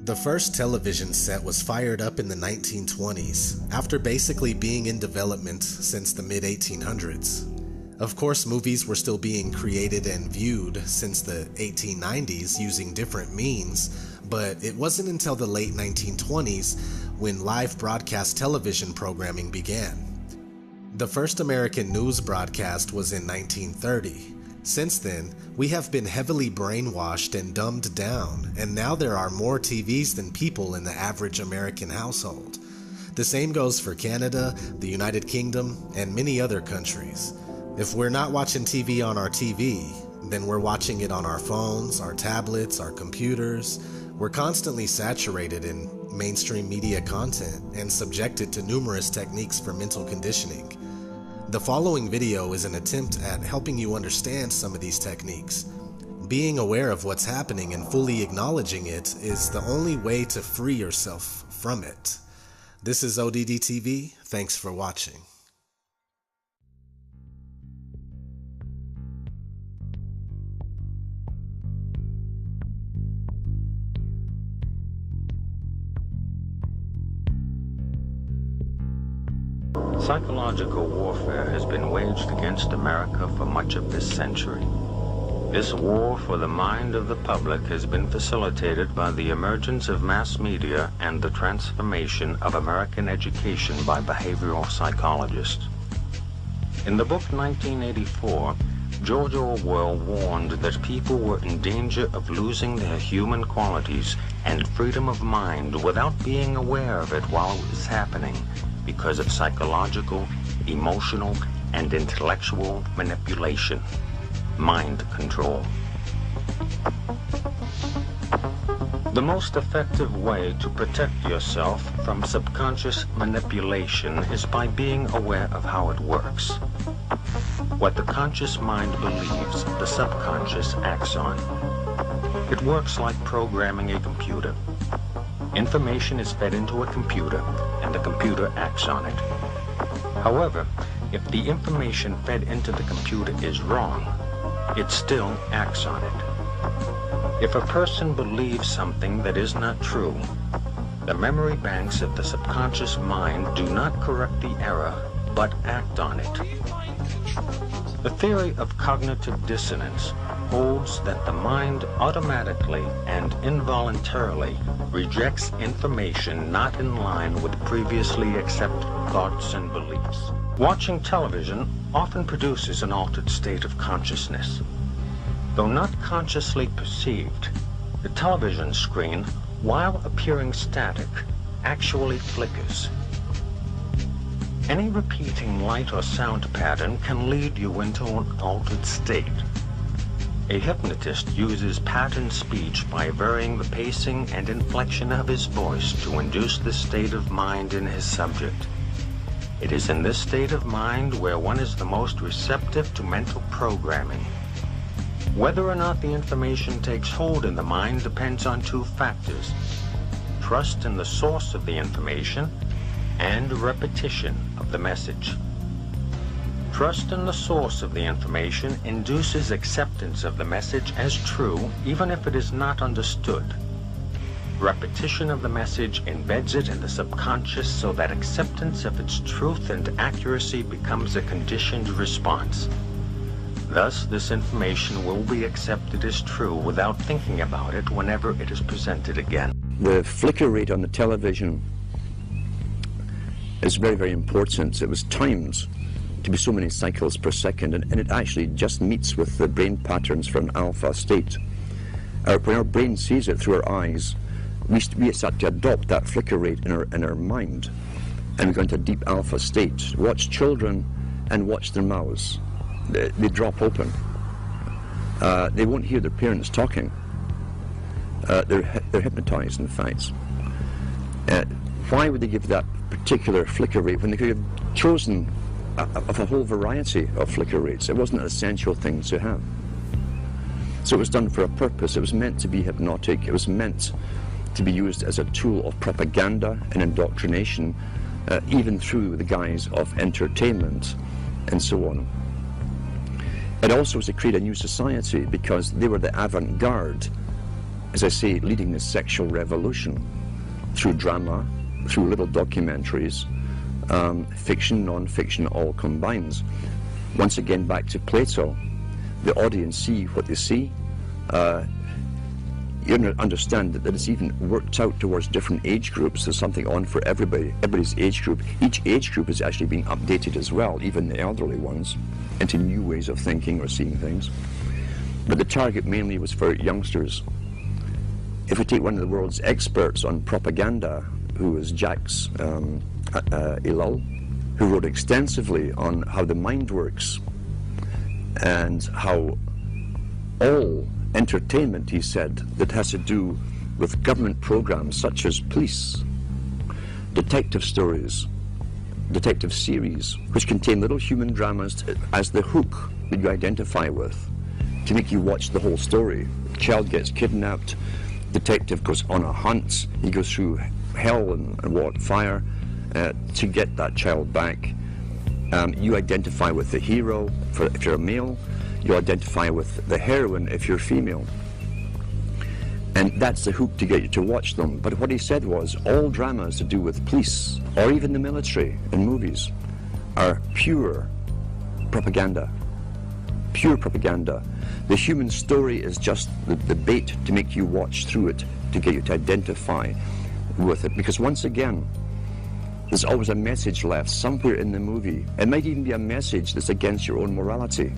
The first television set was fired up in the 1920s, after basically being in development since the mid-1800s. Of course, movies were still being created and viewed since the 1890s using different means, but it wasn't until the late 1920s when live broadcast television programming began. The first American news broadcast was in 1930. Since then, we have been heavily brainwashed and dumbed down, and now there are more TVs than people in the average American household. The same goes for Canada, the United Kingdom, and many other countries. If we're not watching TV on our TV, then we're watching it on our phones, our tablets, our computers. We're constantly saturated in mainstream media content and subjected to numerous techniques for mental conditioning. The following video is an attempt at helping you understand some of these techniques. Being aware of what's happening and fully acknowledging it is the only way to free yourself from it. This is ODD TV. Thanks for watching. Psychological warfare has been waged against America for much of this century. This war for the mind of the public has been facilitated by the emergence of mass media and the transformation of American education by behavioral psychologists. In the book 1984, George Orwell warned that people were in danger of losing their human qualities and freedom of mind without being aware of it while it was happening, because of psychological, emotional, and intellectual manipulation, mind control. The most effective way to protect yourself from subconscious manipulation is by being aware of how it works. What the conscious mind believes, the subconscious acts on. It works like programming a computer. Information is fed into a computer, and the computer acts on it. However, if the information fed into the computer is wrong, it still acts on it. If a person believes something that is not true, the memory banks of the subconscious mind do not correct the error, but act on it. The theory of cognitive dissonance holds that the mind automatically and involuntarily rejects information not in line with previously accepted thoughts and beliefs. Watching television often produces an altered state of consciousness. Though not consciously perceived, the television screen, while appearing static, actually flickers. Any repeating light or sound pattern can lead you into an altered state. A hypnotist uses pattern speech by varying the pacing and inflection of his voice to induce this state of mind in his subject. It is in this state of mind where one is the most receptive to mental programming. Whether or not the information takes hold in the mind depends on two factors: trust in the source of the information and repetition of the message. Trust in the source of the information induces acceptance of the message as true, even if it is not understood. Repetition of the message embeds it in the subconscious so that acceptance of its truth and accuracy becomes a conditioned response. Thus, this information will be accepted as true without thinking about it whenever it is presented again. The flicker rate on the television is very, very important. It was timed to be so many cycles per second, and it actually just meets with the brain patterns for an alpha state. When our brain sees it through our eyes, we start to adopt that flicker rate in our mind, and we go into a deep alpha state. Watch children and watch their mouths. They drop open. They won't hear their parents talking. They're hypnotized, in fact. Why would they give that particular flicker rate when they could have chosen of a whole variety of flicker rates? It wasn't an essential thing to have. So it was done for a purpose. It was meant to be hypnotic. It was meant to be used as a tool of propaganda and indoctrination, even through the guise of entertainment and so on. It also was to create a new society because they were the avant-garde as I say, leading the sexual revolution through drama, through little documentaries, fiction, non-fiction, all combines. Once again, back to Plato, the audience see what they see. You understand that it's even worked out towards different age groups. There's something on for everybody, everybody's age group. Each age group is actually being updated as well, even the elderly ones, into new ways of thinking or seeing things. But the target mainly was for youngsters. If we take one of the world's experts on propaganda, who was Jacques Ellul, who wrote extensively on how the mind works and how all entertainment, he said, that has to do with government programs such as police, detective stories, detective series, which contain little human dramas as the hook that you identify with, to make you watch the whole story. The child gets kidnapped, detective goes on a hunt, he goes through hell and fire to get that child back. You identify with the hero if you're a male, you identify with the heroine if you're female. And that's the hook to get you to watch them. But what he said was, all dramas to do with police, or even the military in movies, are pure propaganda. Pure propaganda. The human story is just the bait to make you watch through it, to get you to identify with it. Because once again, there's always a message left somewhere in the movie. It might even be a message that's against your own morality.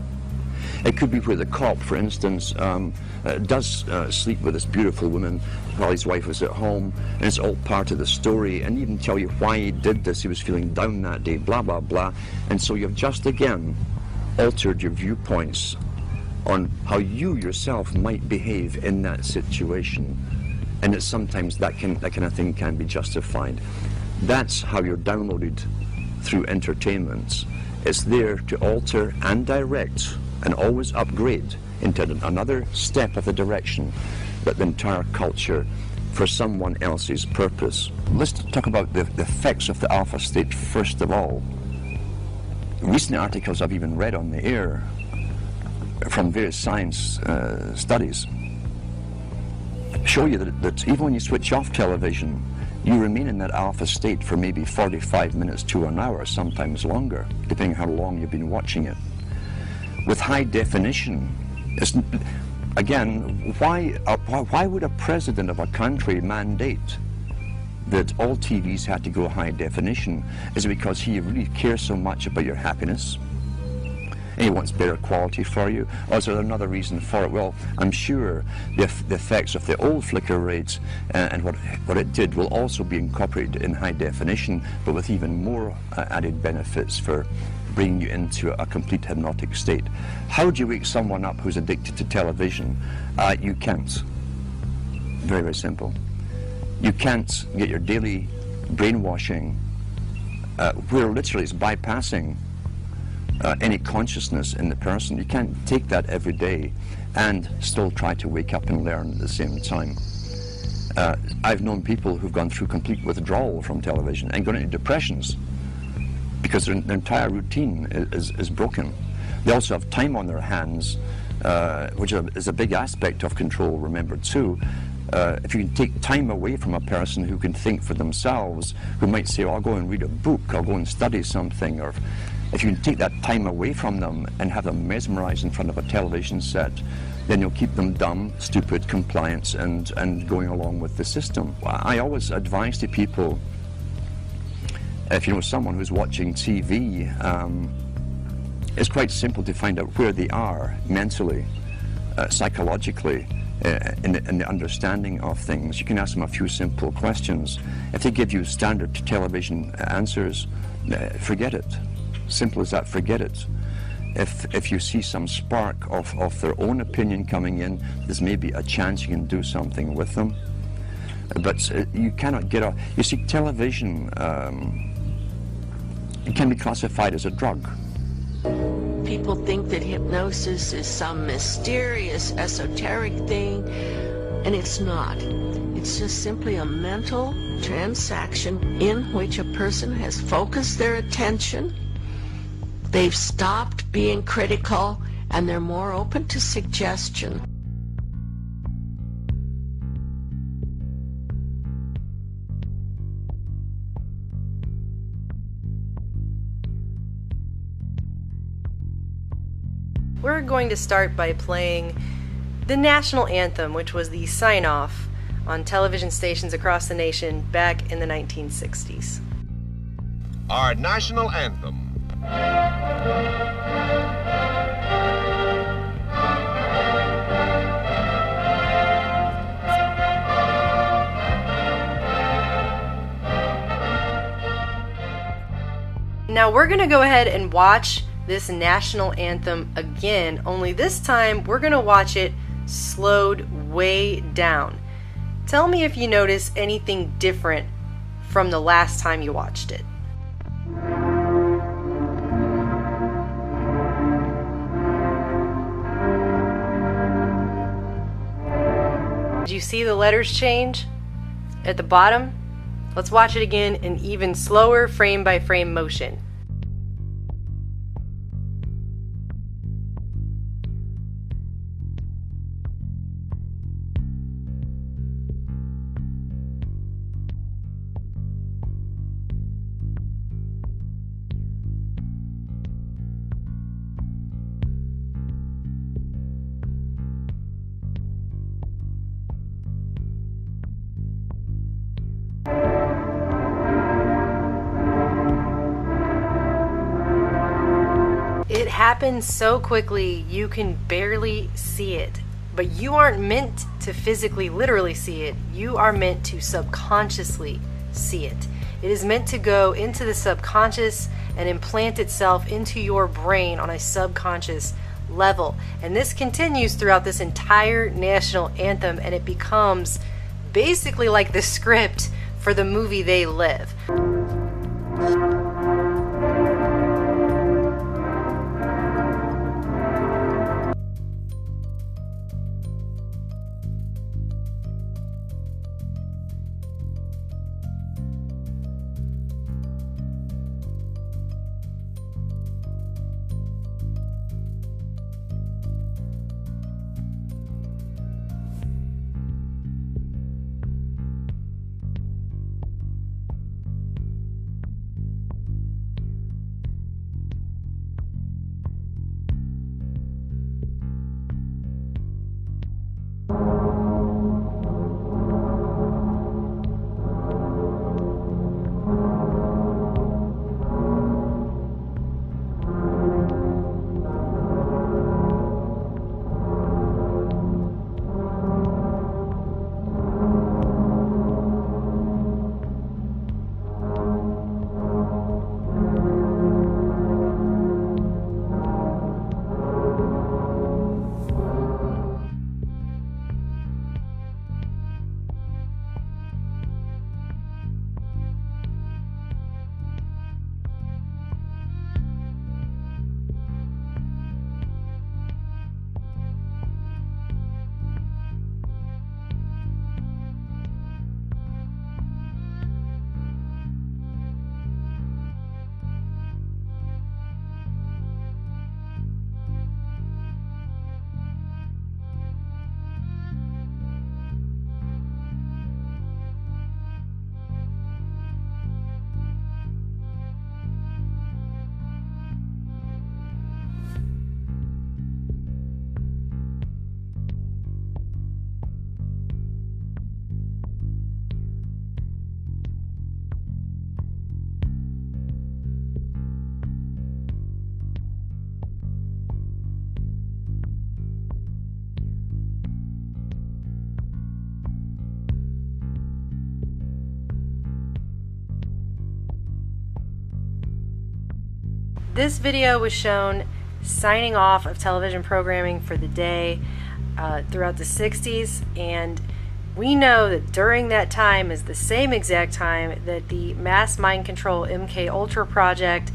It could be where the cop, for instance, does sleep with this beautiful woman while his wife was at home, and it's all part of the story, and even tell you why he did this. He was feeling down that day, blah, blah, blah. And so you've just again altered your viewpoints on how you yourself might behave in that situation. And that sometimes that kind of thing can be justified. That's how you're downloaded through entertainment. It's there to alter and direct and always upgrade into another step of the direction that the entire culture for someone else's purpose. Let's talk about the effects of the alpha state first of all. Recent articles I've even read on the air from various science studies show you that even when you switch off television, you remain in that alpha state for maybe 45 minutes to an hour, sometimes longer, depending how long you've been watching it. With high definition, again, why would a president of a country mandate that all TVs had to go high definition? Is it because he really cares so much about your happiness? And he wants better quality for you? Or is there another reason for it? Well, I'm sure the effects of the old flicker rates and what it did will also be incorporated in high definition, but with even more added benefits for bringing you into a complete hypnotic state. How do you wake someone up who's addicted to television? You can't. Very, very simple. You can't get your daily brainwashing, where literally it's bypassing any consciousness in the person. You can't take that every day and still try to wake up and learn at the same time. I've known people who've gone through complete withdrawal from television and gone into depressions because their entire routine is broken. They also have time on their hands, which is a big aspect of control, remember too. If you can take time away from a person who can think for themselves, who might say, oh, I'll go and read a book, I'll go and study something, or if you can take that time away from them and have them mesmerized in front of a television set, then you'll keep them dumb, stupid, compliant, and going along with the system. I always advise to people, if you know someone who's watching TV, it's quite simple to find out where they are mentally, psychologically, in the understanding of things. You can ask them a few simple questions. If they give you standard television answers, forget it. Simple as that, forget it. If you see some spark of their own opinion coming in, there's maybe a chance you can do something with them. But you cannot get off. You see, television, it can be classified as a drug. People think that hypnosis is some mysterious, esoteric thing, and it's not. It's just simply a mental transaction in which a person has focused their attention, they've stopped being critical, and they're more open to suggestion. We're going to start by playing the national anthem, which was the sign-off on television stations across the nation back in the 1960s. Our national anthem. Now we're going to go ahead and watch this national anthem again, only this time we're going to watch it slowed way down. Tell me if you notice anything different from the last time you watched it. Did you see the letters change at the bottom? Let's watch it again in even slower frame by frame motion. It happens so quickly you can barely see it, but you aren't meant to physically, literally see it. You are meant to subconsciously see it. It is meant to go into the subconscious and implant itself into your brain on a subconscious level. And this continues throughout this entire national anthem, and it becomes basically like the script for the movie They Live. This video was shown signing off of television programming for the day throughout the 60s, and we know that during that time is the same exact time that the mass mind control MK Ultra project,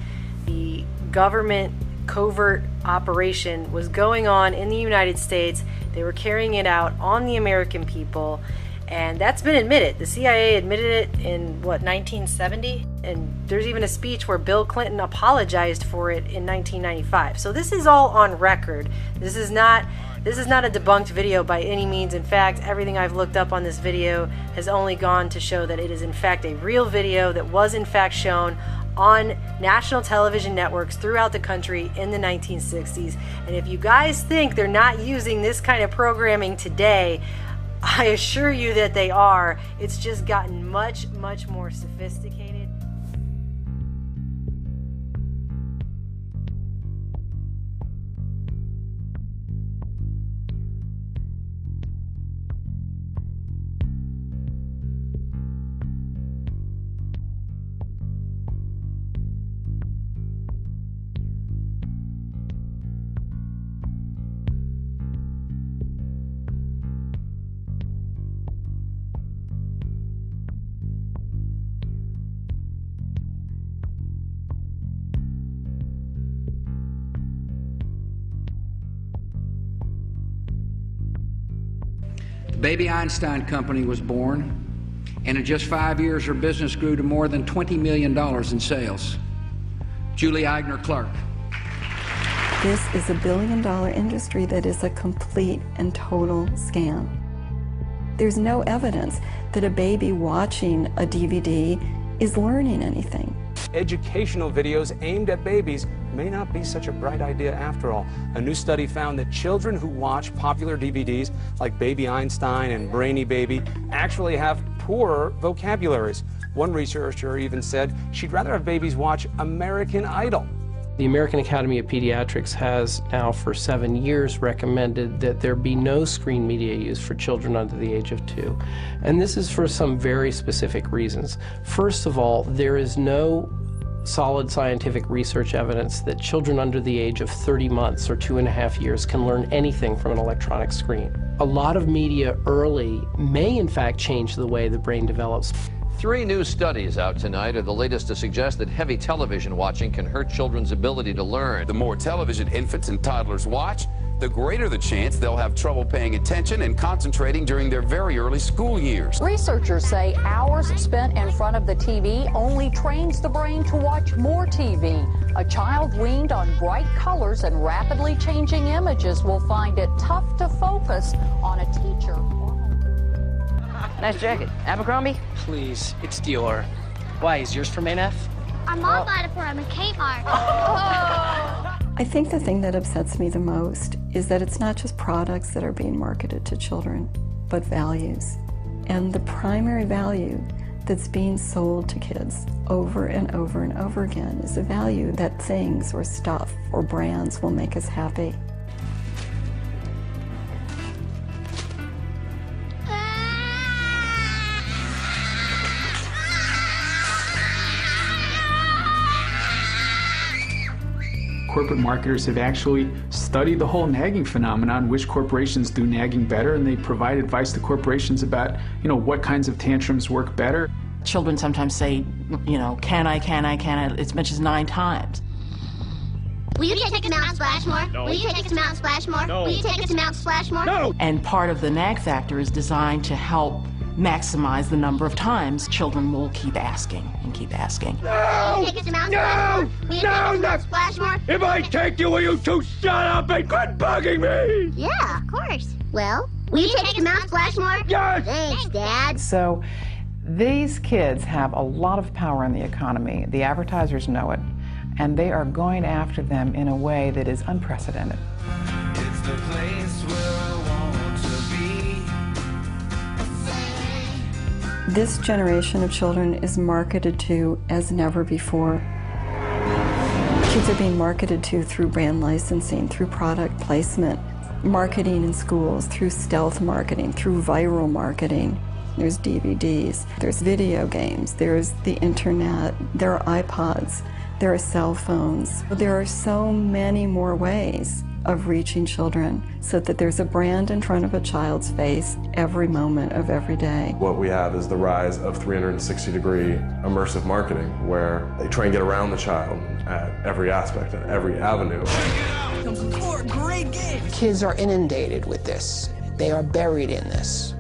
the government covert operation, was going on in the United States. They were carrying it out on the American people, and that's been admitted. The CIA admitted it in, 1970? And there's even a speech where Bill Clinton apologized for it in 1995. So this is all on record. This is not a debunked video by any means. In fact, everything I've looked up on this video has only gone to show that it is in fact a real video that was in fact shown on national television networks throughout the country in the 1960s. And if you guys think they're not using this kind of programming today, I assure you that they are. It's just gotten much, much more sophisticated. Baby Einstein Company was born, and in just 5 years, her business grew to more than $20 million in sales. Julie Eigner Clark. This is a billion-dollar industry that is a complete and total scam. There's no evidence that a baby watching a DVD is learning anything. Educational videos aimed at babies may not be such a bright idea after all. A new study found that children who watch popular DVDs like Baby Einstein and Brainy Baby actually have poorer vocabularies. One researcher even said she'd rather have babies watch American Idol. The American Academy of Pediatrics has now for 7 years recommended that there be no screen media use for children under the age of 2. And this is for some very specific reasons. First of all, there is no solid scientific research evidence that children under the age of 30 months or 2.5 years can learn anything from an electronic screen. A lot of media early may in fact change the way the brain develops. 3 new studies out tonight are the latest to suggest that heavy television watching can hurt children's ability to learn. The more television infants and toddlers watch, the greater the chance they'll have trouble paying attention and concentrating during their very early school years. Researchers say hours spent in front of the TV only trains the brain to watch more TV. A child weaned on bright colors and rapidly changing images will find it tough to focus on a teacher. Nice jacket. Abercrombie? Please, it's Dior. Why, is yours from ANF? Our mom bought it for him at Kmart. Oh. I think the thing that upsets me the most is that it's not just products that are being marketed to children, but values. And the primary value that's being sold to kids over and over and over again is the value that things or stuff or brands will make us happy. Corporate marketers have actually studied the whole nagging phenomenon, which corporations do nagging better, and they provide advice to corporations about, what kinds of tantrums work better. Children sometimes say, can I, as much as 9 times. Will you take us to Mount Splashmore? No. Will you take us to Mount Splashmore? No. Will you take us to Mount Splashmore? No. And part of the nag factor is designed to help maximize the number of times children will keep asking and keep asking. No! Will you take us to Mount Splashmore? Will you take us to Mount Splashmore? If I take you, will you two shut up and quit bugging me? Yeah, of course. Well, will you take us to Mount Splashmore? Yes! Thanks, Dad. So, these kids have a lot of power in the economy. The advertisers know it, and they are going after them in a way that is unprecedented. It's the place where I want to be. This generation of children is marketed to as never before. Kids are being marketed to through brand licensing, through product placement, marketing in schools, through stealth marketing, through viral marketing. There's DVDs, there's video games, there's the internet, there are iPods, there are cell phones. There are so many more ways of reaching children so that there's a brand in front of a child's face every moment of every day. What we have is the rise of 360-degree immersive marketing, where they try and get around the child at every aspect, at every avenue. Great game. Kids are inundated with this. They are buried in this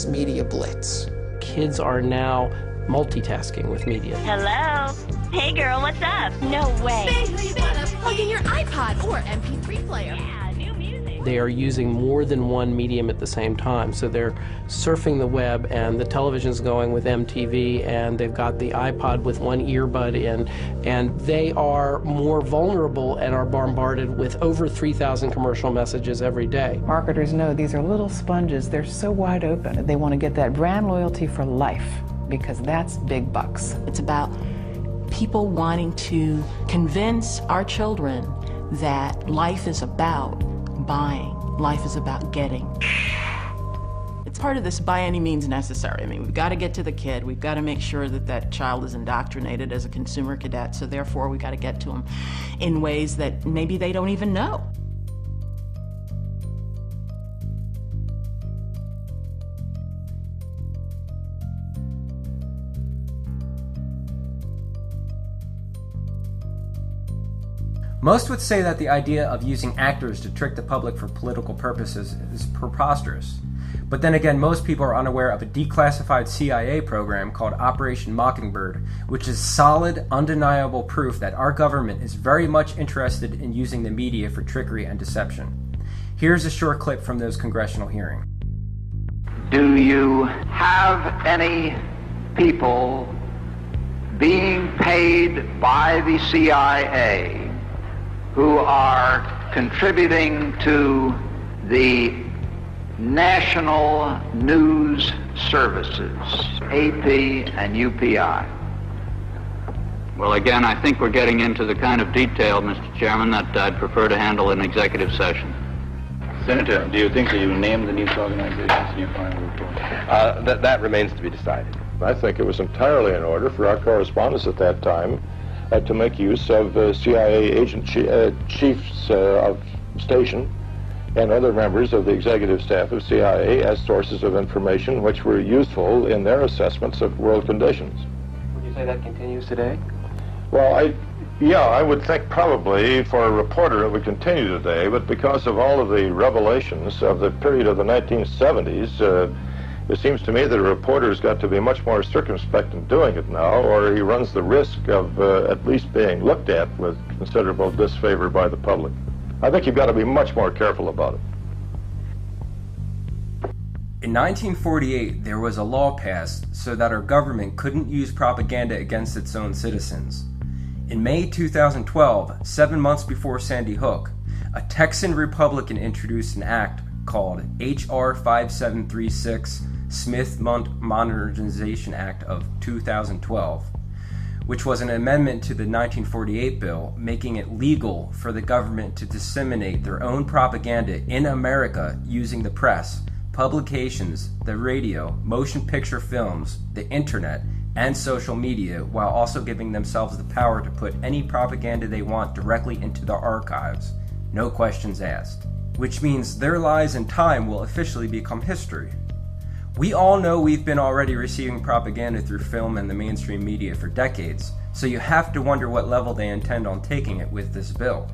media blitz. Kids are now multitasking with media. Hello? Hey girl, what's up? No way. Basically, you want to plug in your iPod or MP3 player. Yeah, new music. they are using more than one medium at the same time. So they're surfing the web, and the television's going with MTV, and they've got the iPod with one earbud in, and they are more vulnerable and are bombarded with over 3,000 commercial messages every day. Marketers know these are little sponges. They're so wide open. They want to get that brand loyalty for life, because that's big bucks. It's about people wanting to convince our children that life is about buying, life is about getting. It's part of this by any means necessary. I mean, we've got to get to the kid. We've got to make sure that that child is indoctrinated as a consumer cadet, so therefore we've got to get to them in ways that maybe they don't even know. Most would say that the idea of using actors to trick the public for political purposes is preposterous. But then again, most people are unaware of a declassified CIA program called Operation Mockingbird, which is solid, undeniable proof that our government is very much interested in using the media for trickery and deception. Here's a short clip from those congressional hearings. Do you have any people being paid by the CIA who are contributing to the national news services, AP and UPI? Well, again, I think we're getting into the kind of detail, Mr. Chairman, that I'd prefer to handle in executive session. Senator, do you think that you named the news organizations in your final report? That remains to be decided. I think it was entirely in order for our correspondents at that time to make use of CIA agent chiefs of station and other members of the executive staff of CIA as sources of information which were useful in their assessments of world conditions. Would you say that continues today? Well, I would think probably for a reporter it would continue today, but because of all of the revelations of the period of the 1970s, it seems to me that a reporter's got to be much more circumspect in doing it now, or he runs the risk of at least being looked at with considerable disfavor by the public. I think you've got to be much more careful about it. In 1948, there was a law passed so that our government couldn't use propaganda against its own citizens. In May 2012, 7 months before Sandy Hook, a Texan Republican introduced an act called H.R. 5736, Smith Modernization Act of 2012, which was an amendment to the 1948 bill, making it legal for the government to disseminate their own propaganda in America using the press, publications, the radio, motion picture films, the internet, and social media, while also giving themselves the power to put any propaganda they want directly into their archives, no questions asked. Which means their lies and time will officially become history. We all know we've been already receiving propaganda through film and the mainstream media for decades, so you have to wonder what level they intend on taking it with this bill.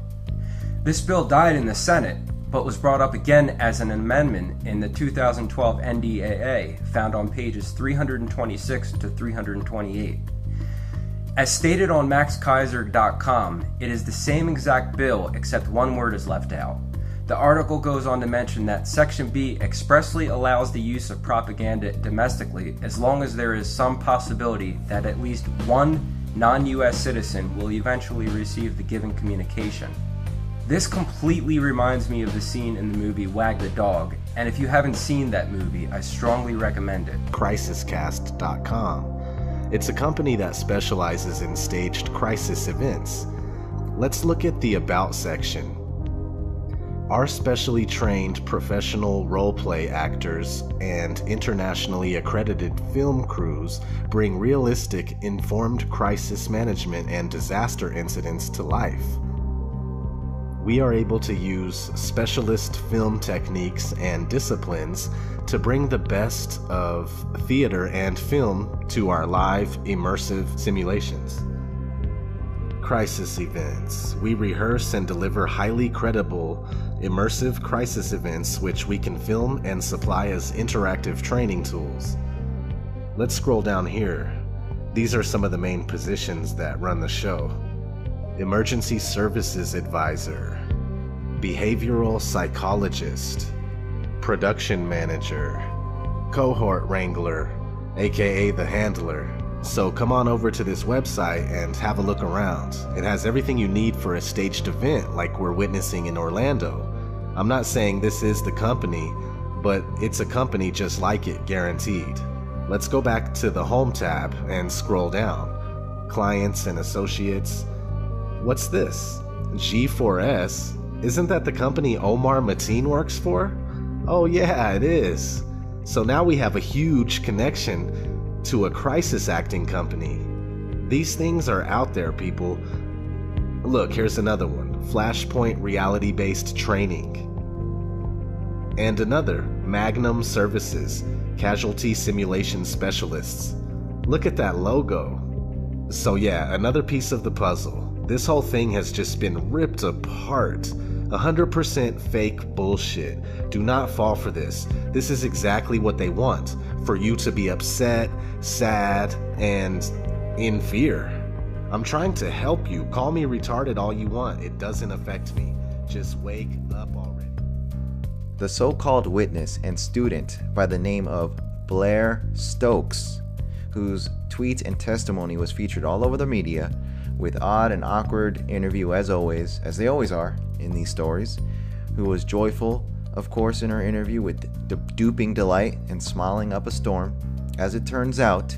This bill died in the Senate, but was brought up again as an amendment in the 2012 NDAA, found on pages 326 to 328. As stated on maxkaiser.com, it is the same exact bill except one word is left out. The article goes on to mention that Section B expressly allows the use of propaganda domestically as long as there is some possibility that at least one non-US citizen will eventually receive the given communication. This completely reminds me of the scene in the movie Wag the Dog, and if you haven't seen that movie, I strongly recommend it. Crisiscast.com. It's a company that specializes in staged crisis events. Let's look at the About section. Our specially trained professional role-play actors and internationally accredited film crews bring realistic, informed crisis management and disaster incidents to life. We are able to use specialist film techniques and disciplines to bring the best of theater and film to our live, immersive simulations. Crisis events. We rehearse and deliver highly credible, immersive crisis events which we can film and supply as interactive training tools. Let's scroll down here. These are some of the main positions that run the show. Emergency Services Advisor, behavioral psychologist, production manager, cohort wrangler, aka the handler. So come on over to this website and have a look around. It has everything you need for a staged event like we're witnessing in Orlando. I'm not saying this is the company, but it's a company just like it, guaranteed. Let's go back to the Home tab and scroll down. Clients and associates. What's this? G4S? Isn't that the company Omar Mateen works for? Oh yeah, it is. So now we have a huge connection to a crisis acting company. These things are out there, people. Look, here's another one. Flashpoint reality-based training. And another, Magnum Services, casualty simulation specialists. Look at that logo. So yeah, another piece of the puzzle. This whole thing has just been ripped apart. 100% fake bullshit. Do not fall for this. This is exactly what they want. For you to be upset, sad, and in fear. I'm trying to help you. Call me retarded all you want. It doesn't affect me. Just wake up already. The so-called witness and student by the name of Blair Stokes, whose tweets and testimony was featured all over the media, with odd and awkward interview as always, as they always are in these stories, who was joyful, of course, in her interview with duping delight and smiling up a storm, as it turns out,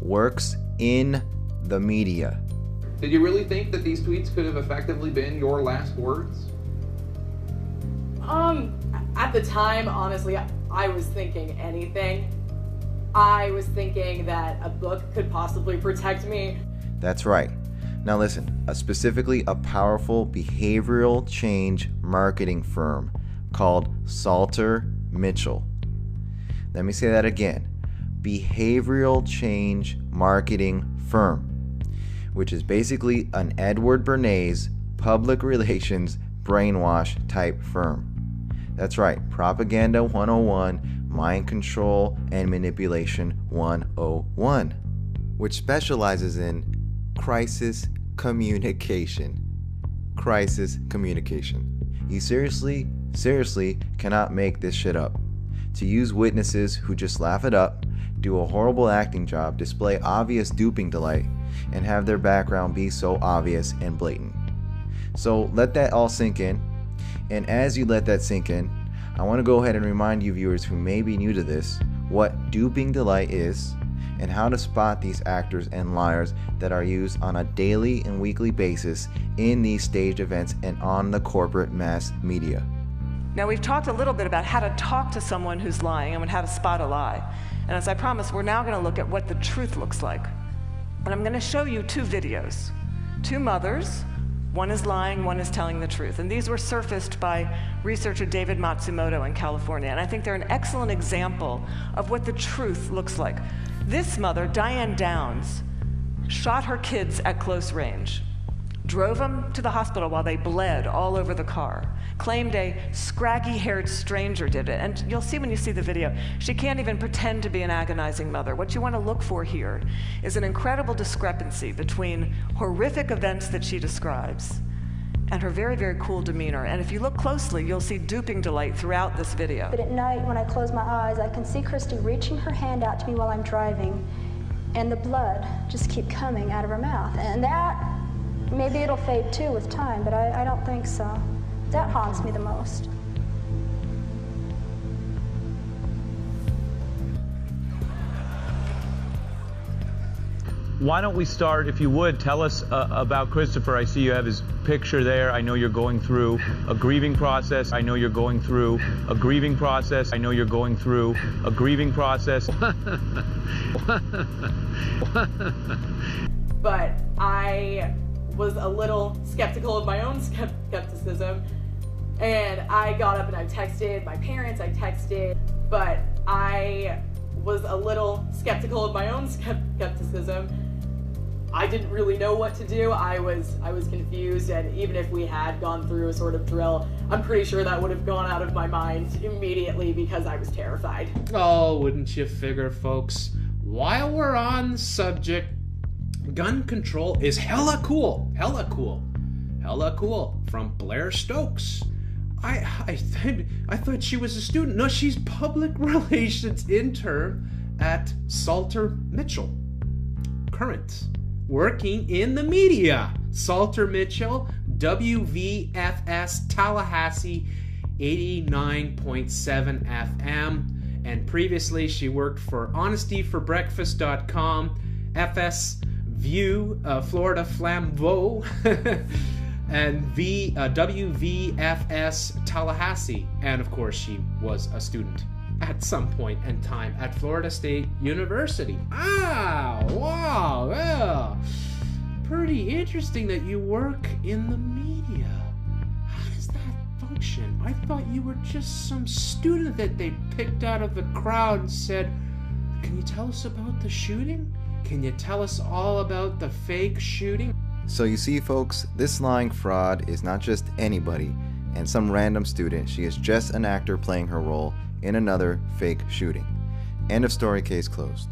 works in the media. Did you really think that these tweets could have effectively been your last words? At the time, honestly, I was thinking anything. I was thinking that a book could possibly protect me. That's right. Now listen, specifically a powerful behavioral change marketing firm called Salter Mitchell. Let me say that again. Behavioral change marketing firm, which is basically an Edward Bernays public relations brainwash type firm. That's right, Propaganda 101, Mind Control and Manipulation 101, which specializes in crisis communication. Crisis communication. You seriously cannot make this shit up. To use witnesses who just laugh it up, do a horrible acting job, display obvious duping delight, and have their background be so obvious and blatant. So let that all sink in. And as you let that sink in, I want to go ahead and remind you viewers who may be new to this what duping delight is and how to spot these actors and liars that are used on a daily and weekly basis in these staged events and on the corporate mass media. Now, we've talked a little bit about how to talk to someone who's lying and how to spot a lie. And as I promised, we're now going to look at what the truth looks like. And I'm going to show you two videos. Two mothers. One is lying, one is telling the truth. And these were surfaced by researcher David Matsumoto in California. And I think they're an excellent example of what the truth looks like. This mother, Diane Downs, shot her kids at close range, drove them to the hospital while they bled all over the car, claimed a scraggy-haired stranger did it. And you'll see when you see the video, she can't even pretend to be an agonizing mother. What you want to look for here is an incredible discrepancy between horrific events that she describes and her very, very cool demeanor. And if you look closely, you'll see duping delight throughout this video. But at night, when I close my eyes, I can see Christy reaching her hand out to me while I'm driving, and the blood just keep coming out of her mouth. And that, maybe it'll fade too with time, but I don't think so. That haunts me the most. Why don't we start, if you would, tell us about Christopher. I see you have his picture there. I know you're going through a grieving process. I know you're going through a grieving process. I know you're going through a grieving process. But I was a little skeptical of my own skepticism. And I got up and I texted my parents, but I was a little skeptical of my own skepticism. I didn't really know what to do. I was confused, and even if we had gone through a sort of drill, I'm pretty sure that would have gone out of my mind immediately because I was terrified. Oh, wouldn't you figure, folks? While we're on the subject, gun control is hella cool. hella cool. From Blair Stokes. I thought she was a student. No, she's public relations intern at Salter Mitchell. Current. Working in the media. Salter Mitchell, WVFS Tallahassee 89.7 FM. And previously she worked for honestyforbreakfast.com, FS View, Florida Flambeau, and WVFS Tallahassee. And of course she was a student at some point in time at Florida State University. Wow, yeah. Pretty interesting that you work in the media. How does that function? I thought you were just some student that they picked out of the crowd and said, can you tell us about the shooting? Can you tell us all about the fake shooting? So you see, folks, this lying fraud is not just anybody and some random student. She is just an actor playing her role in another fake shooting. End of story, case closed.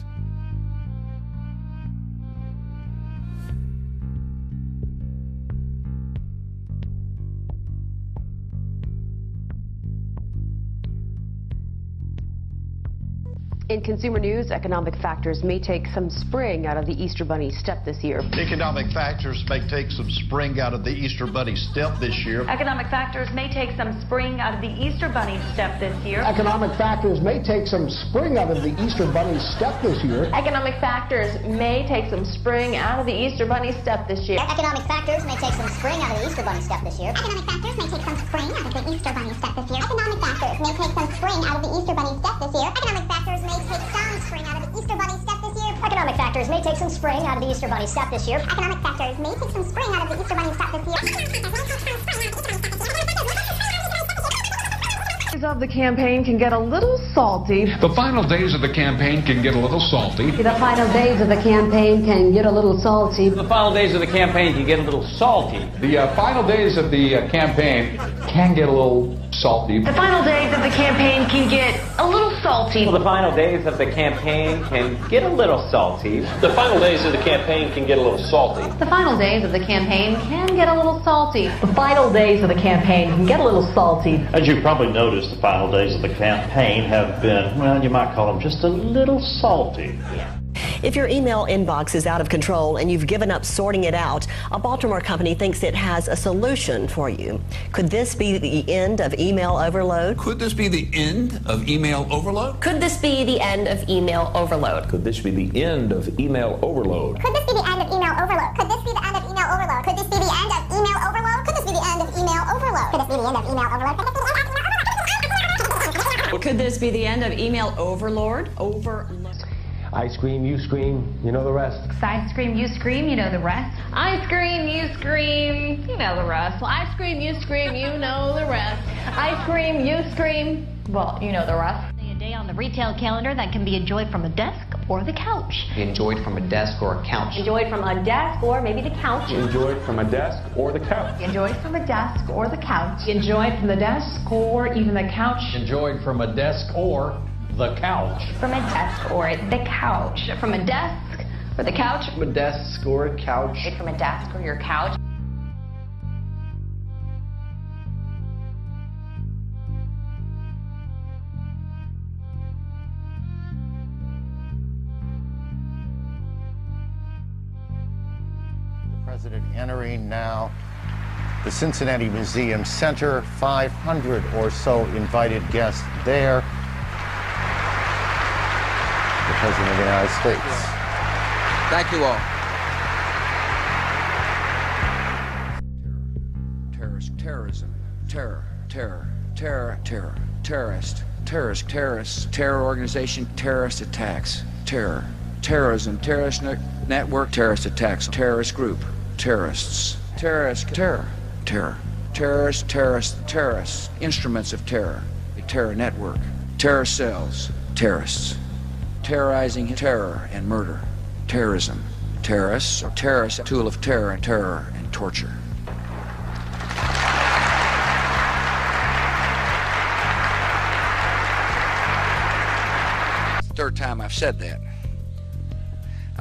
In consumer news, economic factors may take some spring out of the Easter Bunny step this year. Economic factors may take some spring out of the Easter Bunny step this year. Economic factors may take some spring out of the Easter Bunny step this year. Economic factors may take some spring out of the Easter Bunny step this year. Economic factors may take some spring out of the Easter Bunny step this year. Economic factors may take some spring out of the Easter Bunny step this year. Economic factors may take some spring out of the Easter Bunny step this year. Economic factors may take some spring out of the Easter Bunny step this year. Economic factors may take some spring out of the Easter Bunny step this year. Economic factors may take some spring out of the Easter Bunny step this year. Economic factors may take some spring out of the Easter Bunny step this year. Of the campaign can get a little salty. The final days of the campaign can get a little salty. The final days of the campaign can get a little salty. The final days of the campaign can get a little salty. The final days of the campaign can get a little salty. The final days of the campaign can get a little salty. Well, the final days of the campaign can get a little salty. The final days of the campaign can get a little salty. The final days of the campaign can get a little salty. The final days of the campaign can get a little salty. As you probably noticed, the final days of the campaign have been, well, you might call them just a little salty. If your email inbox is out of control and you've given up sorting it out, a Baltimore company thinks it has a solution for you. Could this be the end of email overload? Could this be the end of email overload? Could this be the end of email overload? Could this be the end of email overload? Could this be the end of email overload? Could this be the end of email overload? Could this be the end of email overload? Could this be the end of email overload? Could this be the end of email overload? Could this be the end of email overload? I scream, you scream, you know the rest. I scream, you scream, you know the rest. I scream, you scream, you know the rest. Well, I scream, you scream, you know the rest. I scream, you scream, well, you know the rest. A day on the retail calendar that can be enjoyed from a desk or the couch. Enjoyed from a desk or a couch. Enjoyed from a desk or maybe the couch. Enjoyed from a desk or the couch. Enjoyed from a desk or the couch. Enjoyed from the desk or even the couch. Enjoyed from a desk or the couch. From a desk or the couch. From a desk or the couch. From a desk or a couch. From a desk or your couch. The president entering now the Cincinnati Museum Center. 500 or so invited guests there. The President of the United States. Thank you all. Terrorism, terror, terrorist, terror organization, terrorist attacks, terrorism, terrorist network, terrorist attacks, terrorist group, terrorists, terrorist, terrorists, instruments of terror, terror network, terror cells, terrorists. Terrorizing terror and murder. Terrorism. Terrorists, or terrorists, a tool of terror and torture. Third time I've said that.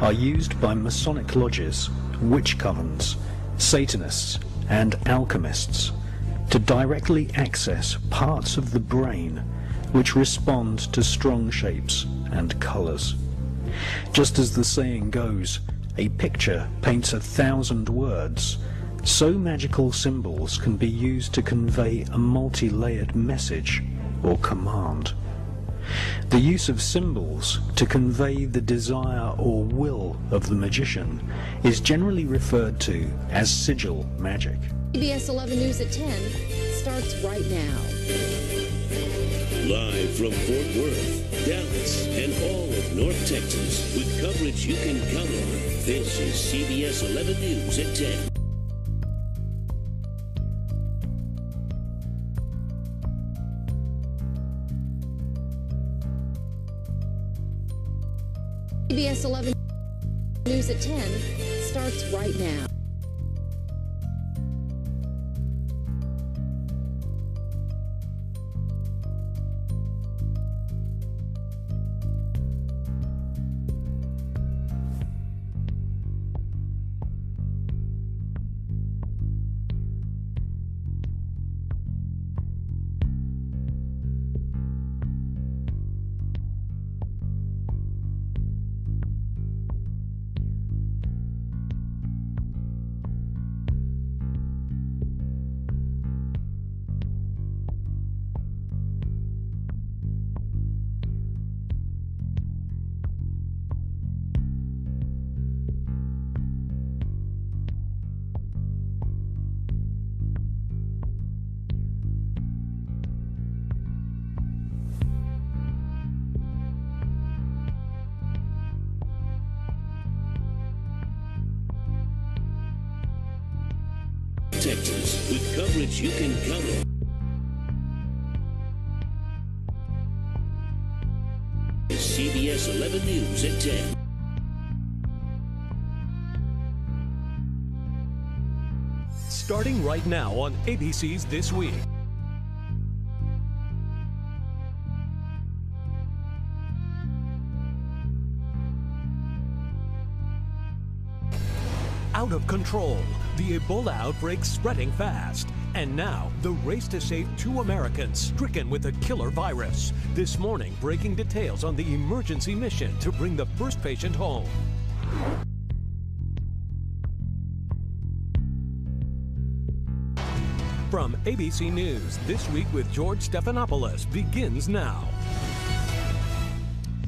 are used by Masonic lodges, witch covens, Satanists, and alchemists to directly access parts of the brain which respond to strong shapes and colors. Just as the saying goes, a picture paints 1,000 words, so magical symbols can be used to convey a multi-layered message or command. The use of symbols to convey the desire or will of the magician is generally referred to as sigil magic. CBS 11 News at 10 starts right now. Live from Fort Worth, Dallas, and all of North Texas, with coverage you can count on, this is CBS 11 News at 10. CBS 11 News at 10 starts right now. Texas, with coverage you can count on. CBS 11 News at 10. Starting right now on ABC's This Week. Out of control, the Ebola outbreak spreading fast. And now, the race to save 2 Americans stricken with a killer virus. This morning, breaking details on the emergency mission to bring the first patient home. From ABC News, This Week with George Stephanopoulos begins now.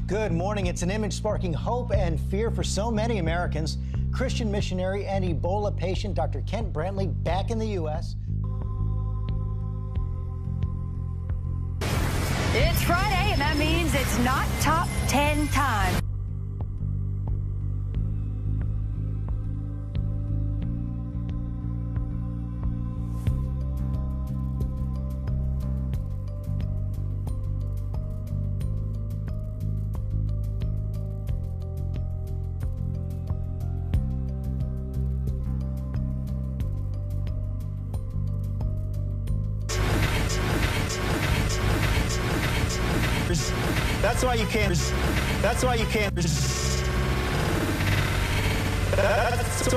Good morning. It's an image sparking hope and fear for so many Americans. Christian missionary and Ebola patient Dr. Kent Brantley back in the U.S. It's Friday, and that means it's not top 10 time. That's why you can't. That's why you can't. That's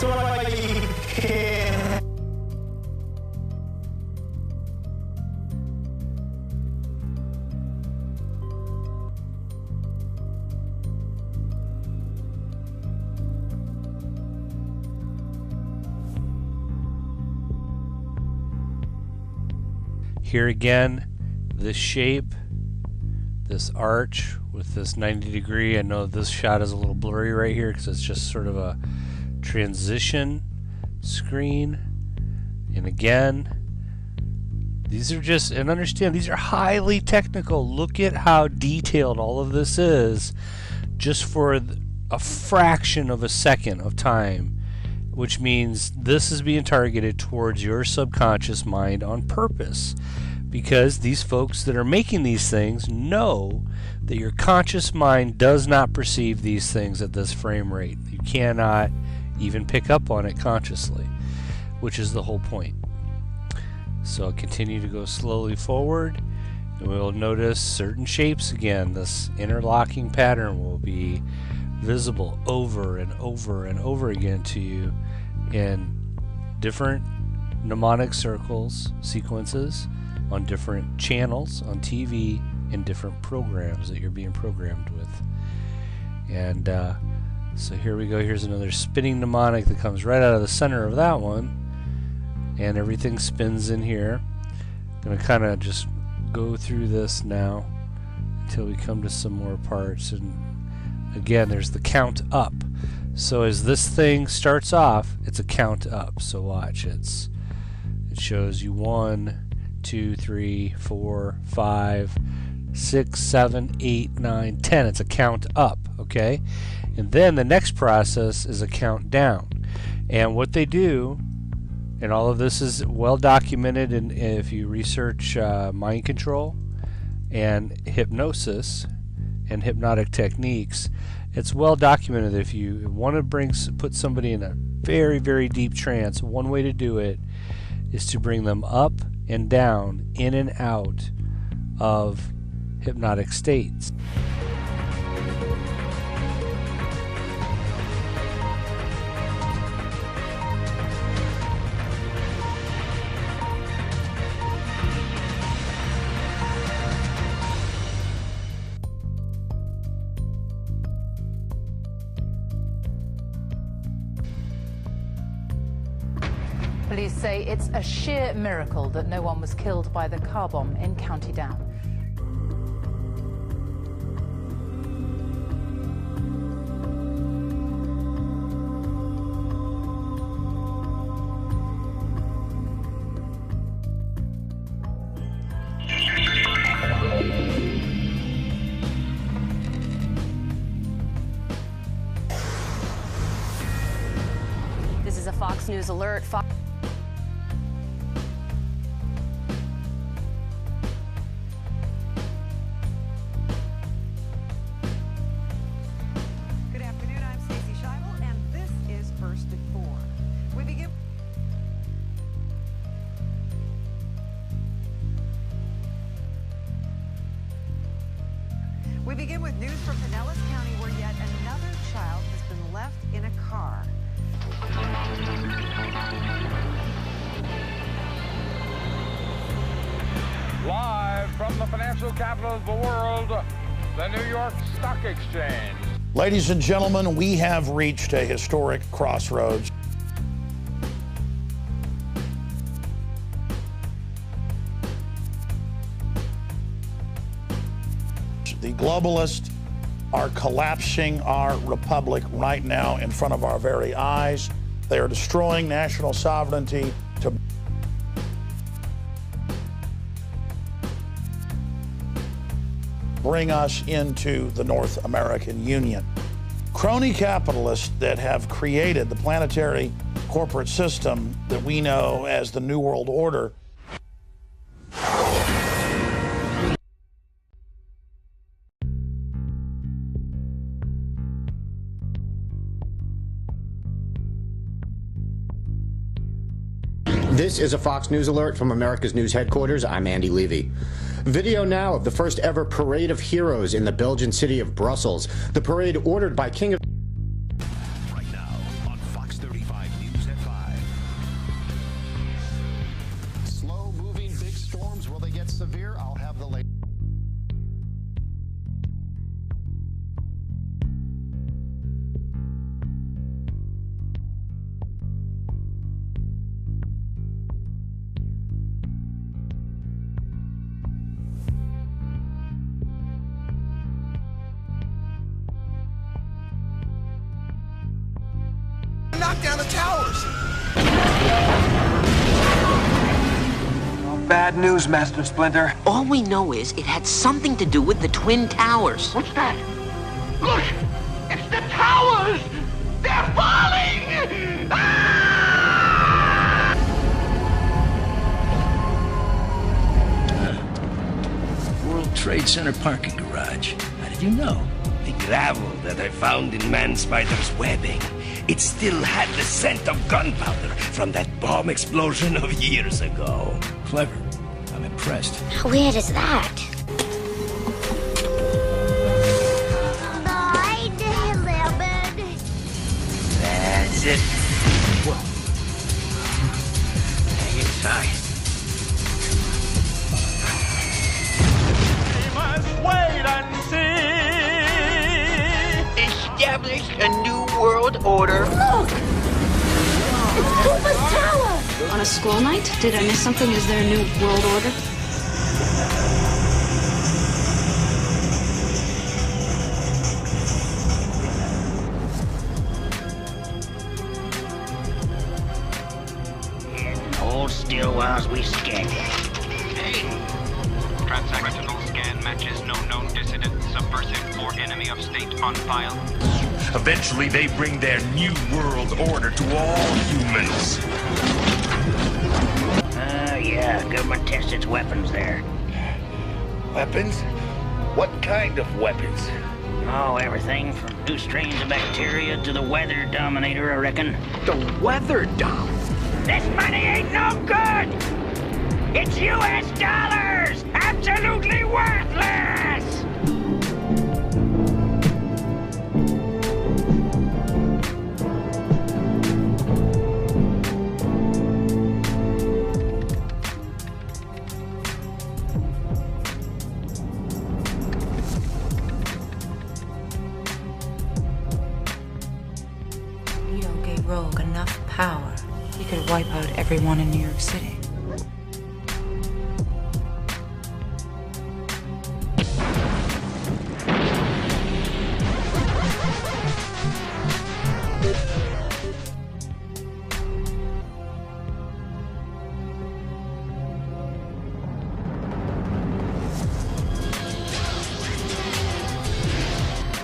why you can't. Here again, this shape, this arch with this 90 degree. I know this shot is a little blurry right here because it's just sort of a transition screen. And again, these are just, and understand, these are highly technical. Look at how detailed all of this is just for a fraction of a second of time, which means this is being targeted towards your subconscious mind on purpose, because these folks that are making these things know that your conscious mind does not perceive these things at this frame rate. You cannot even pick up on it consciously, which is the whole point. So I'll continue to go slowly forward, and we'll notice certain shapes again. This interlocking pattern will be visible over and over and over again to you in different mnemonic circles, sequences, on different channels, on TV, in different programs that you're being programmed with. And so here we go. Here's another spinning mnemonic that comes right out of the center of that one. And everything spins in here. I'm going to kind of just go through this now until we come to some more parts. And again, there's the count up. So as this thing starts off, it's a count up. So watch, it shows you 1, 2, 3, 4, 5, 6, 7, 8, 9, 10. It's a count up, okay? And then the next process is a count down. And what they do, and all of this is well documented, and if you research mind control and hypnosis and hypnotic techniques, it's well documented that if you want to put somebody in a very, very deep trance, one way to do it is to bring them up and down, in and out of hypnotic states. Police say it's a sheer miracle that no one was killed by the car bomb in County Down. This is a Fox News alert. We begin with news from Pinellas County, where yet another child has been left in a car. Live from the financial capital of the world, the New York Stock Exchange. Ladies and gentlemen, we have reached a historic crossroads. The globalists are collapsing our republic right now in front of our very eyes. They are destroying national sovereignty to bring us into the North American Union. Crony capitalists that have created the planetary corporate system that we know as the New World Order . This is a Fox News alert from America's News headquarters. I'm Andy Levy. Video now of the first ever Parade of Heroes in the Belgian city of Brussels. The parade ordered by King of... Right now on Fox 35 News at 5. Slow-moving big storms, will they get severe? I'll have the latest. Knock down the towers. Bad news, Master Splinter. All we know is it had something to do with the Twin Towers. What's that? Look! It's the towers! They're falling! World Trade Center parking garage. How did you know? The gravel that I found in Man Spider's webbing. It still had the scent of gunpowder from that bomb explosion of years ago. Clever. I'm impressed. How weird is that? Bye, little it. Hang it tight. We must wait and see. Establish a new world order. Look! It's Koopa's tower! On a school night? Did I miss something? Is there a new world order? Hold still while we scan it. Hey! Transactional scan matches no known dissident, subversive, or enemy of state on file. Eventually, they bring their new world order to all humans. Yeah, government tests its weapons there. Weapons? What kind of weapons? Oh, everything from new strains of bacteria to the weather dominator, I reckon. The weather dom? This money ain't no good! It's US dollars! Absolutely worthless! Neo gave Rogue enough power. He could wipe out everyone in New York City.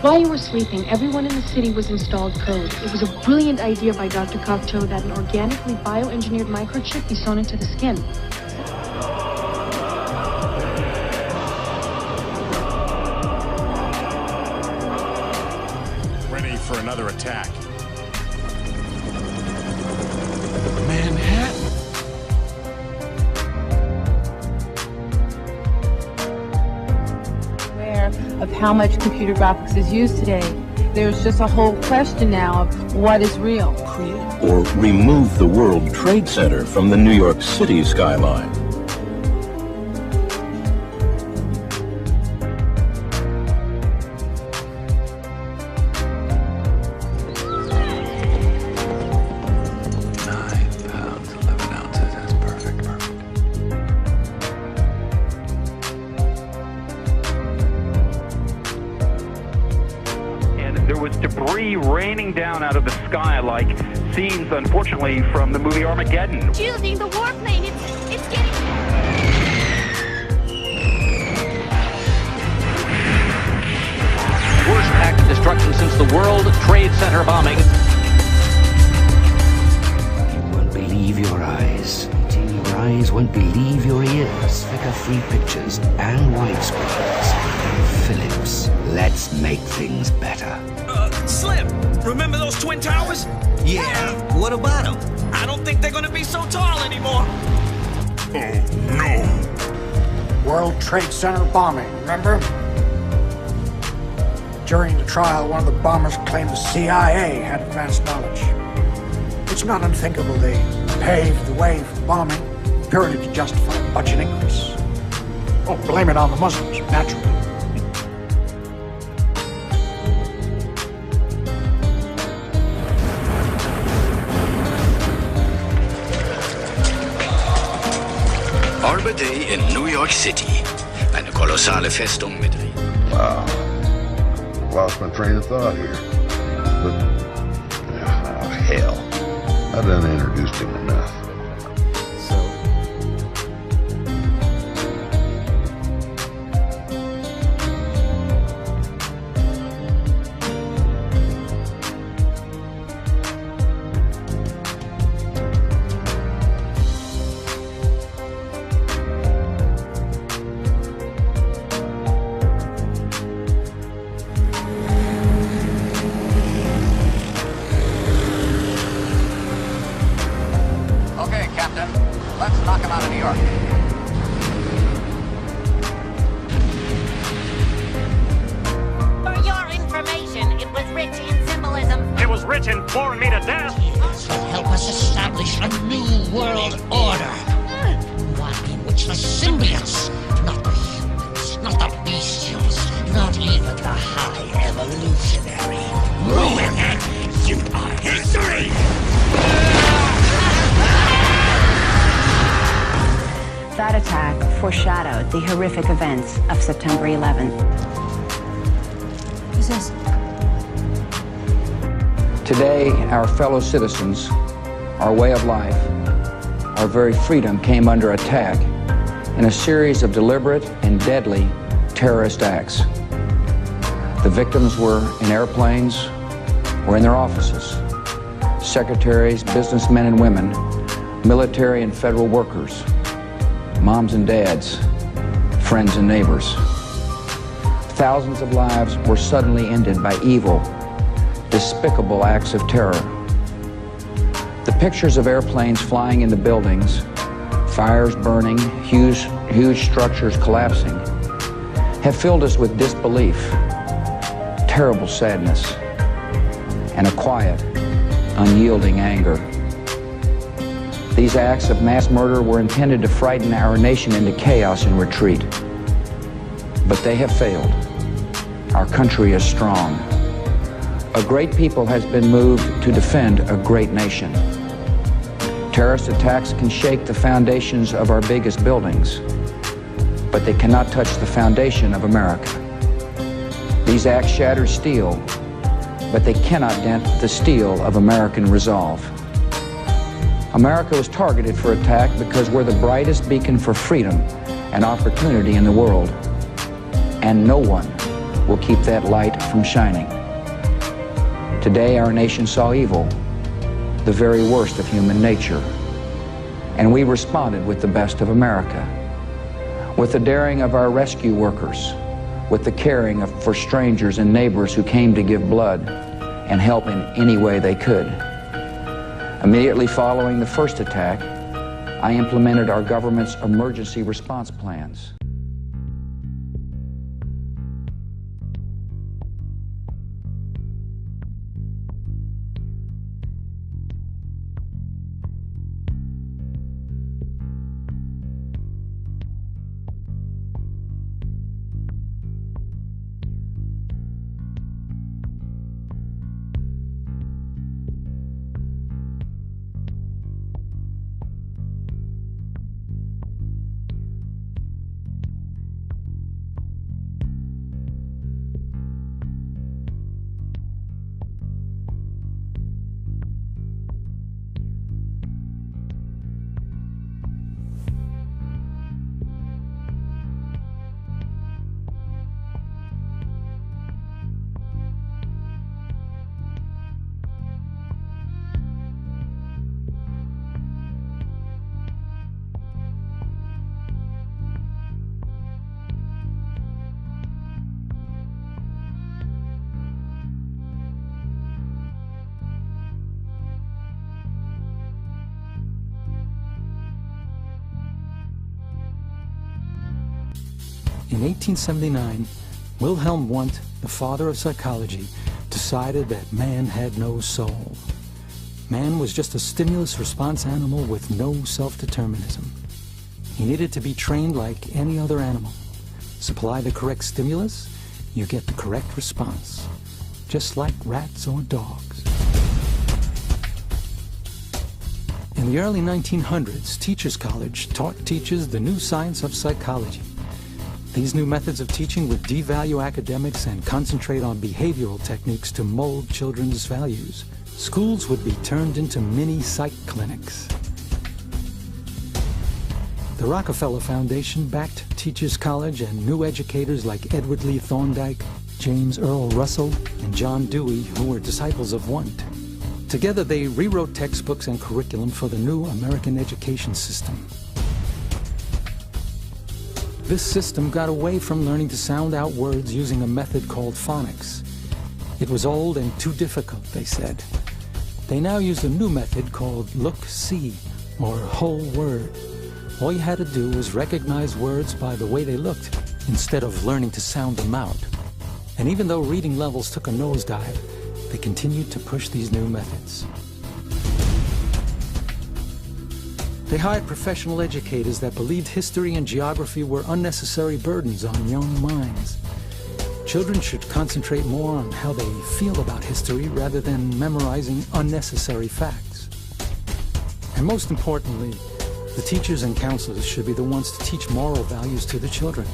While you were sleeping, everyone in the city was installed code. It was a brilliant idea by Dr. Cocteau that an organically bioengineered microchip be sewn into the skin. Ready for another attack. Manhattan? Of how much computer graphics is used today. There's just a whole question now of what is real. Or remove the World Trade Center from the New York City skyline. Raining down out of the sky like scenes, unfortunately, from the movie Armageddon. Shielding the warplane, it's getting... Worst act of destruction since the World Trade Center bombing. You won't believe your eyes. Your eyes won't believe your ears. Flicker-free pictures and widescreens. Philips, let's make things better. Slim, remember those Twin Towers? Yeah, what about them? I don't think they're gonna be so tall anymore. Oh, no. World Trade Center bombing, remember? During the trial, one of the bombers claimed the CIA had advanced knowledge. It's not unthinkable they paved the way for bombing, purely to justify a budget increase. Oh, blame it on the Muslims, naturally. Arbor Day in New York City. Eine kolossale Festung mit... Wow. Lost my train of thought here. But... oh, hell. I done introduced him enough. those rich and boring me to death. Will help us establish a new world order. One in which the symbiotes, not the humans, not the bestials, not even the high evolutionary, ruin and execute our history! That attack foreshadowed the horrific events of September 11th. Who's this? Today, our fellow citizens, our way of life, our very freedom came under attack in a series of deliberate and deadly terrorist acts. The victims were in airplanes or in their offices. Secretaries, businessmen and women, military and federal workers, moms and dads, friends and neighbors. Thousands of lives were suddenly ended by evil, despicable acts of terror. The pictures of airplanes flying into buildings, fires burning, huge structures collapsing, have filled us with disbelief, terrible sadness, and a quiet, unyielding anger. These acts of mass murder were intended to frighten our nation into chaos and retreat. But they have failed. Our country is strong. A great people has been moved to defend a great nation. Terrorist attacks can shake the foundations of our biggest buildings, but they cannot touch the foundation of America. These acts shatter steel, but they cannot dent the steel of American resolve. America was targeted for attack because we're the brightest beacon for freedom and opportunity in the world, and no one will keep that light from shining. Today, our nation saw evil, the very worst of human nature, and we responded with the best of America, with the daring of our rescue workers, with the caring for strangers and neighbors who came to give blood and help in any way they could. Immediately following the first attack, I implemented our government's emergency response plans. In 1879, Wilhelm Wundt, the father of psychology, decided that man had no soul. Man was just a stimulus response animal with no self-determinism. He needed to be trained like any other animal. Supply the correct stimulus, you get the correct response, just like rats or dogs. In the early 1900s, Teachers College taught teachers the new science of psychology. These new methods of teaching would devalue academics and concentrate on behavioral techniques to mold children's values. Schools would be turned into mini psych clinics. The Rockefeller Foundation backed Teachers College and new educators like Edward Lee Thorndike, James Earl Russell, and John Dewey, who were disciples of Wundt. Together they rewrote textbooks and curriculum for the new American education system. This system got away from learning to sound out words using a method called phonics. It was old and too difficult, they said. They now used a new method called look-see, or whole word. All you had to do was recognize words by the way they looked, instead of learning to sound them out. And even though reading levels took a nosedive, they continued to push these new methods. They hired professional educators that believed history and geography were unnecessary burdens on young minds. Children should concentrate more on how they feel about history rather than memorizing unnecessary facts. And most importantly, the teachers and counselors should be the ones to teach moral values to the children,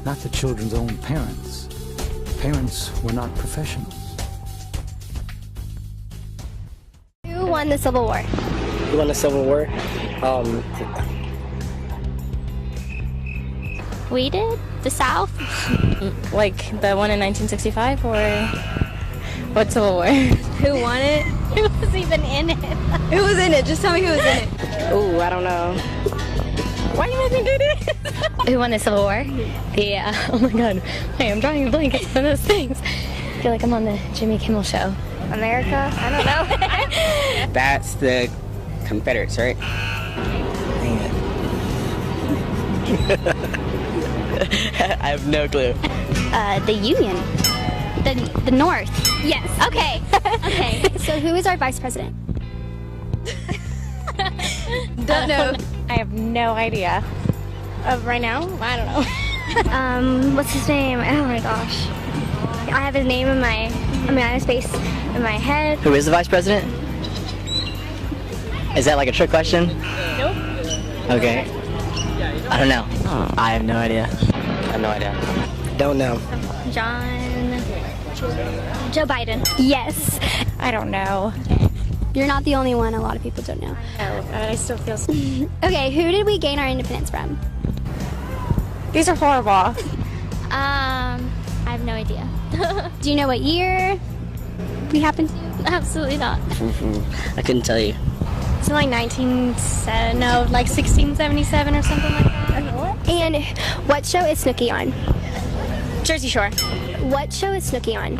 not the children's own parents. Parents were not professionals. Who won the Civil War? Who won the Civil War? We did? The South? Like the one in 1965, or what Civil War? Who won it? Who was even in it? Who was in it? Just tell me who was in it. Ooh, I don't know. Why do you make me do this? Who won the Civil War? Yeah. Oh my God. Hey, I'm drawing a blank. It's one of those things. I feel like I'm on the Jimmy Kimmel Show. America? I don't know. That's the Confederates, right? I have no clue. The Union. The North. Yes. Okay. Okay. So who is our vice president? Don't know. I have no idea. Right now? I don't know. What's his name? Oh my gosh. I have his name in my space in my head. Who is the vice president? Is that like a trick question? Nope. Okay. I don't know. I have no idea. I have no idea. Don't know. Joe Biden. Yes. I don't know. You're not the only one. A lot of people don't know. No, I still feel. Okay, who did we gain our independence from? These are horrible. I have no idea. Do you know what year we happened to? Absolutely not. I couldn't tell you. So like 1677 or something like that. And what show is Snooki on? Jersey Shore. What show is Snooki on?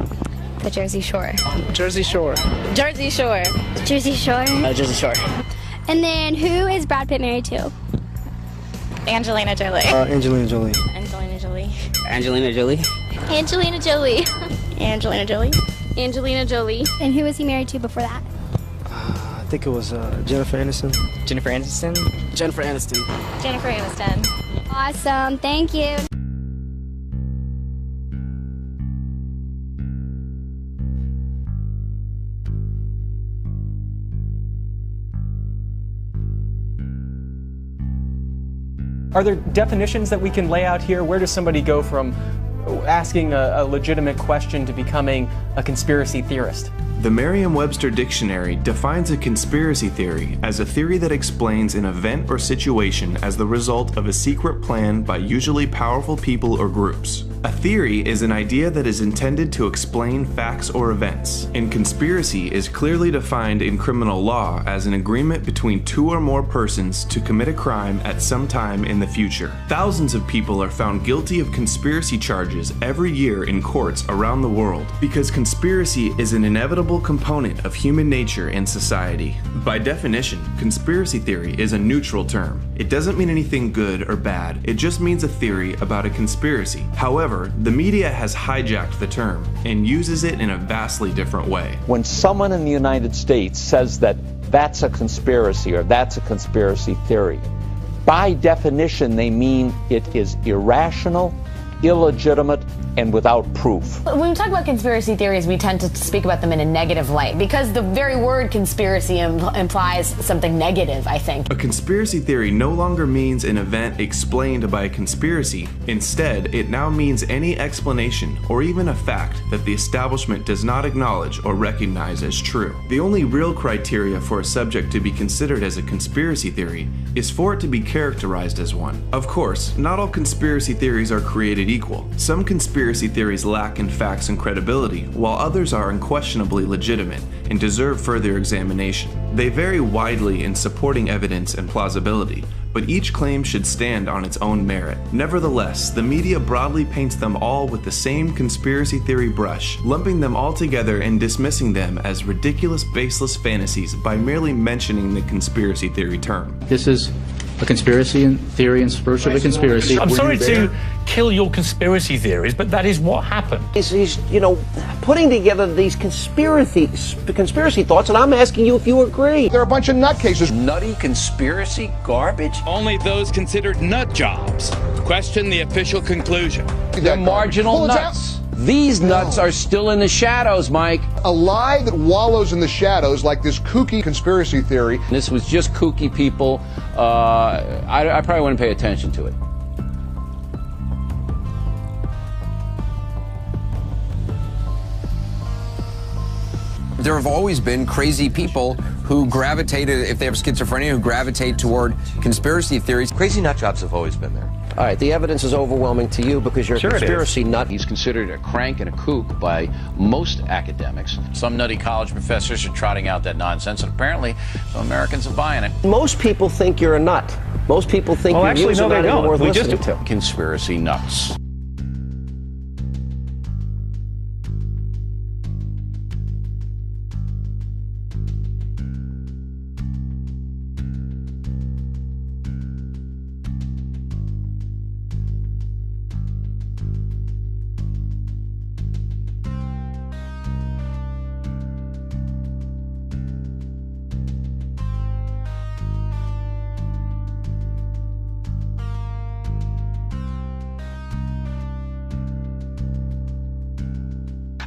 The Jersey Shore. Jersey Shore. Jersey Shore. Jersey Shore. Jersey Shore. And then who is Brad Pitt married to? Angelina Jolie. Angelina Jolie. Angelina Jolie. Angelina Jolie. Angelina Jolie. Angelina Jolie. Angelina Jolie. And who was he married to before that? I think it was Jennifer Aniston. Jennifer Aniston? Jennifer Aniston. Jennifer Aniston. Awesome. Thank you. Are there definitions that we can lay out here? Where does somebody go from asking a legitimate question to becoming a conspiracy theorist? The Merriam-Webster Dictionary defines a conspiracy theory as a theory that explains an event or situation as the result of a secret plan by usually powerful people or groups. A theory is an idea that is intended to explain facts or events, and conspiracy is clearly defined in criminal law as an agreement between two or more persons to commit a crime at some time in the future. Thousands of people are found guilty of conspiracy charges every year in courts around the world because conspiracy is an inevitable component of human nature and society. By definition, conspiracy theory is a neutral term. It doesn't mean anything good or bad, it just means a theory about a conspiracy. However, the media has hijacked the term and uses it in a vastly different way. When someone in the United States says that that's a conspiracy or that's a conspiracy theory, by definition they mean it is irrational, illegitimate, and without proof. When we talk about conspiracy theories, we tend to speak about them in a negative light because the very word conspiracy implies something negative, I think. A conspiracy theory no longer means an event explained by a conspiracy. Instead, it now means any explanation or even a fact that the establishment does not acknowledge or recognize as true. The only real criteria for a subject to be considered as a conspiracy theory is for it to be characterized as one. Of course, not all conspiracy theories are created equal. Some conspiracy theories lack in facts and credibility, while others are unquestionably legitimate and deserve further examination. They vary widely in supporting evidence and plausibility, but each claim should stand on its own merit. Nevertheless, the media broadly paints them all with the same conspiracy theory brush, lumping them all together and dismissing them as ridiculous, baseless fantasies by merely mentioning the conspiracy theory term. This is a conspiracy theory in pursuit of a conspiracy. I'm sorry to kill your conspiracy theories, but that is what happened. He's putting together these conspiracy thoughts, and I'm asking you if you agree. They're a bunch of nutcases. Nutty conspiracy garbage? Only those considered nut jobs question the official conclusion. They're marginal nuts. These nuts are still in the shadows, Mike. A lie that wallows in the shadows like this kooky conspiracy theory. This was just kooky people. I probably wouldn't pay attention to it. There have always been crazy people who gravitated, if they have schizophrenia, who gravitate toward conspiracy theories. Crazy nut jobs have always been there. All right, the evidence is overwhelming to you because you're a conspiracy nut. He's considered a crank and a kook by most academics. Some nutty college professors are trotting out that nonsense, and apparently some Americans are buying it. Most people think you're a nut. Most people think your views are not even worth listening to. Conspiracy nuts.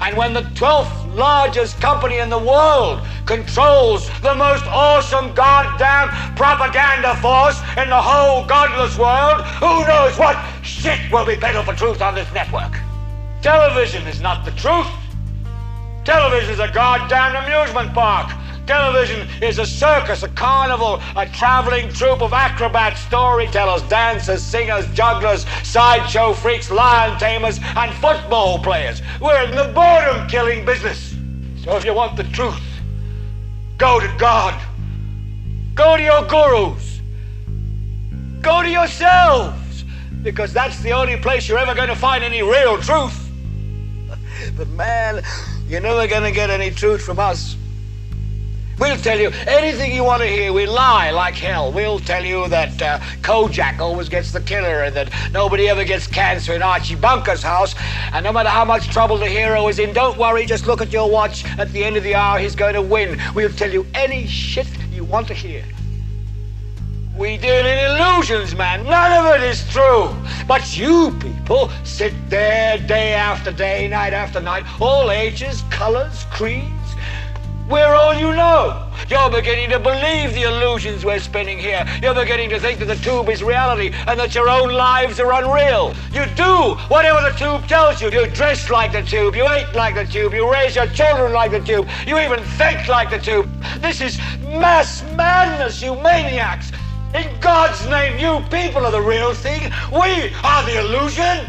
And when the 12th largest company in the world controls the most awesome goddamn propaganda force in the whole godless world, who knows what shit will be peddled for truth on this network? Television is not the truth. Television is a goddamn amusement park. Television is a circus, a carnival, a traveling troupe of acrobats, storytellers, dancers, singers, jugglers, sideshow freaks, lion tamers, and football players. We're in the boredom-killing business. So if you want the truth, go to God. Go to your gurus. Go to yourselves. Because that's the only place you're ever going to find any real truth. But man, you're never going to get any truth from us. We'll tell you anything you want to hear. We lie like hell. We'll tell you that Kojak always gets the killer and that nobody ever gets cancer in Archie Bunker's house. And no matter how much trouble the hero is in, don't worry, just look at your watch. At the end of the hour, he's going to win. We'll tell you any shit you want to hear. We deal in illusions, man. None of it is true. But you people sit there day after day, night after night, all ages, colors, creeds. We're all you know. You're beginning to believe the illusions we're spinning here. You're beginning to think that the tube is reality and that your own lives are unreal. You do whatever the tube tells you. You dress like the tube. You eat like the tube. You raise your children like the tube. You even think like the tube. This is mass madness, you maniacs. In God's name, you people are the real thing. We are the illusion.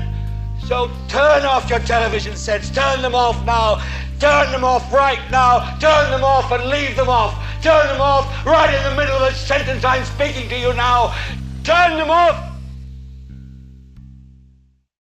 So turn off your television sets. Turn them off now. Turn them off right now. Turn them off and leave them off. Turn them off right in the middle of the sentence I'm speaking to you now. Turn them off.